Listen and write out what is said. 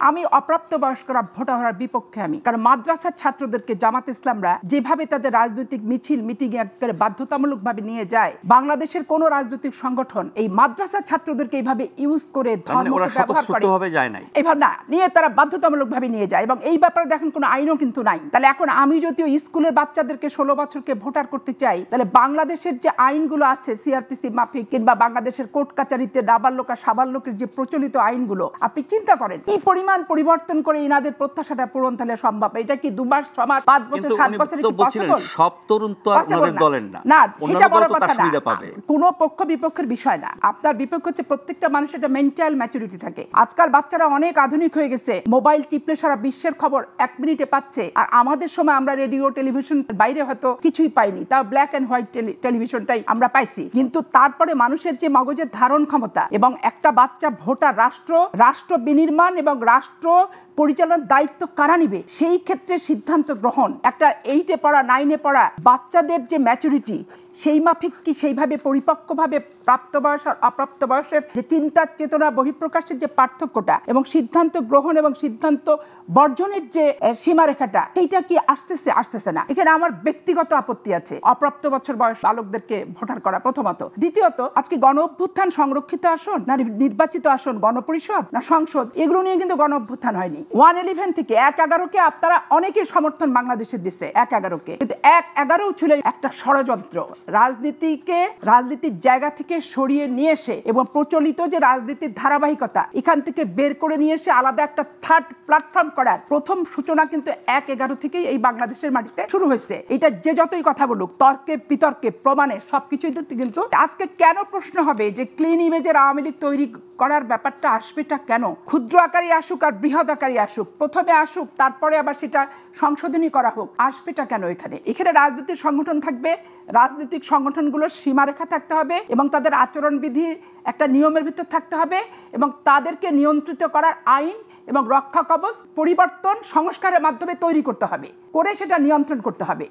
আমি অপ্রাপ্তবয়স্করা ভোটার হওয়ার বিপক্ষে আমি, কারণ মাদ্রাসার ছাত্রদেরকে জামাত ইসলামরা যেভাবে তাদের রাজনৈতিক মিছিল মিটিং একেবারে বাধ্যতামূলকভাবে নিয়ে যায়, বাংলাদেশের কোন রাজনৈতিক সংগঠন এই মাদ্রাসার ছাত্রদেরকে এইভাবে ইউজ করে ধর্মকে ব্যবহার করে এইভাবে না নিয়ে তারা বাধ্যতামূলকভাবে নিয়ে যায়। এবং এই ব্যাপারে দেখেন কোনো আইনও কিন্তু নাই। তাহলে এখন আমি যদিও স্কুলের বাচ্চাদেরকে 16 বছরকে ভোটার করতে চাই, তাহলে বাংলাদেশের যে আইনগুলো আছে সিআরপিসি মাফিক কিংবা বাংলাদেশের কোর্ট কাচারিতে নাবালক আর সাবালকের যে প্রচলিত আইনগুলো, আপনি চিন্তা করেন কি পরিমাণ পরিবর্তন করে ইনাদের প্রত্যাশাটা পূরণ তাহলে সম্ভব। এটা কি 2 মাস 6 মাস 5 বছর 7 বছরে কি পসিবল? সব তরুণ তো আর ওনাদের দলের না, না সেটা বড় কথা না, পাবে কোনো পক্ষ বিপক্ষের বিষয় না। আপনার বিপক্ষ হচ্ছে প্রত্যেকটা মানুষের একটা মেন্টাল ম্যাচুরিটি থাকে। আজকাল বাচ্চারা অনেক আধুনিক হয়ে গেছে, মোবাইল টিপলে সারা বিশ্বের খবর 1 মিনিটে পাচ্ছে। আর আমাদের সময় আমরা রেডিও টেলিভিশন বাইরে হয়তো কিছুই পাইনি, তাও ব্ল্যাক এন্ড হোয়াইট টেলিভিশনটাই আমরা পাইছি। কিন্তু তারপরে মানুষের যে মগজের ধারণ ক্ষমতা এবং একটা বাচ্চা ভোটার, রাষ্ট্র বিনির্মাণ এবং রাষ্ট্র পরিচালনার দায়িত্ব কারা নিবে সেই ক্ষেত্রে সিদ্ধান্ত গ্রহণ, একটা 8-এ পড়া 9-এ পড়া বাচ্চাদের যে ম্যাচুরিটি সেই মাফিক কি সেইভাবে পরিপক্কভাবে প্রাপ্ত বয়স আর অপ্রাপ্ত বয়সের যে চিন্তার চেতনা বহিঃপ্রকাশের যে পার্থক্যটা এবং সিদ্ধান্ত গ্রহণ এবং সিদ্ধান্ত বর্জনের যে সীমারেখাটা সেইটা কি আসতেছে না। এখানে আমার ব্যক্তিগত আপত্তি আছে অপ্রাপ্ত বছর বয়স বালকদেরকে ভোটার করা প্রথমত। দ্বিতীয়ত আজকে গণ অভ্যুত্থান সংরক্ষিত আসন না নির্বাচিত আসন, গণপরিষদ না সংসদ, এগুলো নিয়ে কিন্তু গণ অভ্যুত্থান হয়নি। 111 থেকে 111-কে আপনারা অনেকেই সমর্থন বাংলাদেশের দিচ্ছে 111-কে, কিন্তু 111 ছিল একটা ষড়যন্ত্র। রাজনীতির জায়গা থেকে সরিয়ে নিয়ে এসে এবং প্রচলিত যে রাজনীতির ধারাবাহিকতা এখান থেকে বের করে নিয়ে এসে আলাদা একটা থার্ড প্ল্যাটফর্ম করার প্রথম সূচনা কিন্তু 111 থেকেই এই বাংলাদেশের মাটিতে শুরু হয়েছে। এটা যে যতই কথা বলুক, তর্কে বিতর্কে প্রমাণে সবকিছুই কিন্তু আজকে কেন প্রশ্ন হবে যে ক্লিন ইমেজের আওয়ামী লীগ তৈরি করার ব্যাপারটা আসবেটা কেন? ক্ষুদ্র আকারে আসুক আর বৃহৎ আকারে আসুক, প্রথমে আসুক তারপরে আবার সেটা সংশোধনী করা হোক, আসবেটা কেন? এখানে রাজনৈতিক সংগঠন থাকবে, রাজনৈতিক সংগঠনগুলোর সীমারেখা থাকতে হবে এবং তাদের আচরণবিধি একটা নিয়মের ভিতর থাকতে হবে এবং তাদেরকে নিয়ন্ত্রিত করার আইন এবং রক্ষা কবচ পরিবর্তন সংস্কারের মাধ্যমে তৈরি করতে হবে, করে সেটা নিয়ন্ত্রণ করতে হবে।